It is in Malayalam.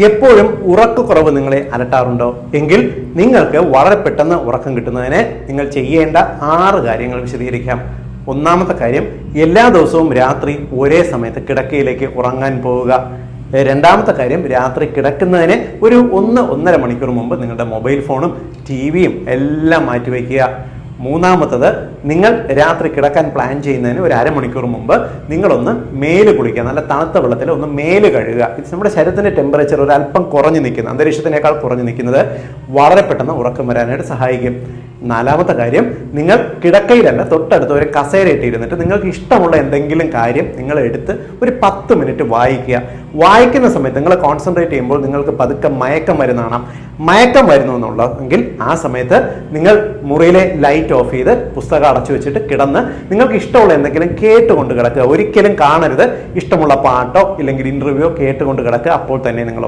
എപ്പോഴും ഉറക്കക്കുറവ് നിങ്ങളെ അലട്ടാറുണ്ടോ? എങ്കിൽ നിങ്ങൾക്ക് വളരെ പെട്ടെന്ന് ഉറക്കം കിട്ടുന്നതിന് നിങ്ങൾ ചെയ്യേണ്ട 6 കാര്യങ്ങൾ വിശദീകരിക്കാം. ഒന്നാമത്തെ കാര്യം, എല്ലാ ദിവസവും രാത്രി ഒരേ സമയത്ത് കിടക്കയിലേക്ക് ഉറങ്ങാൻ പോവുക. രണ്ടാമത്തെ കാര്യം, രാത്രി കിടക്കുന്നതിന് ഒരു 1-1.5 മണിക്കൂർ മുമ്പ് നിങ്ങളുടെ മൊബൈൽ ഫോണും ടിവിയും എല്ലാം മാറ്റിവെക്കുക. മൂന്നാമത്തത്, നിങ്ങൾ രാത്രി കിടക്കാൻ പ്ലാൻ ചെയ്യുന്നതിന് ഒരു അരമണിക്കൂർ മുമ്പ് നിങ്ങളൊന്ന് മേല് കുളിക്കുക. നല്ല തണുത്ത വെള്ളത്തിൽ ഒന്ന് മേല് കഴുകുക. ഇത് നമ്മുടെ ശരീരത്തിന്റെ ടെമ്പറേച്ചർ ഒരു അല്പം കുറഞ്ഞു നിൽക്കുന്നത്, അന്തരീക്ഷത്തിനേക്കാൾ കുറഞ്ഞു നിൽക്കുന്നത് വളരെ പെട്ടെന്ന് ഉറക്കം വരാനായിട്ട് സഹായിക്കും. നാലാമത്തെ കാര്യം, നിങ്ങൾ കിടക്കയിലല്ല തൊട്ടടുത്ത് ഒരു കസേരയിട്ട് ഇരുന്നിട്ട് നിങ്ങൾക്ക് ഇഷ്ടമുള്ള എന്തെങ്കിലും കാര്യം നിങ്ങൾ എടുത്ത് ഒരു 10 മിനിറ്റ് വായിക്കുക. വായിക്കുന്ന സമയത്ത് നിങ്ങൾ കോൺസെൻട്രേറ്റ് ചെയ്യുമ്പോൾ നിങ്ങൾക്ക് പതുക്കെ മയക്കം വരുന്നതാണ്. മയക്കം വരുന്നു എന്നുള്ളതെങ്കിൽ ആ സമയത്ത് നിങ്ങൾ മുറിയിലെ ലൈറ്റ് ഓഫ് ചെയ്ത് പുസ്തകം അടച്ചു വെച്ചിട്ട് കിടന്ന് നിങ്ങൾക്ക് ഇഷ്ടമുള്ള എന്തെങ്കിലും കേട്ടുകൊണ്ട് കിടക്കുക. ഒരിക്കലും കാണരുത്. ഇഷ്ടമുള്ള പാട്ടോ ഇല്ലെങ്കിൽ ഇന്റർവ്യൂയോ കേട്ടുകൊണ്ട് കിടക്കുക. അപ്പോൾ തന്നെ നിങ്ങൾ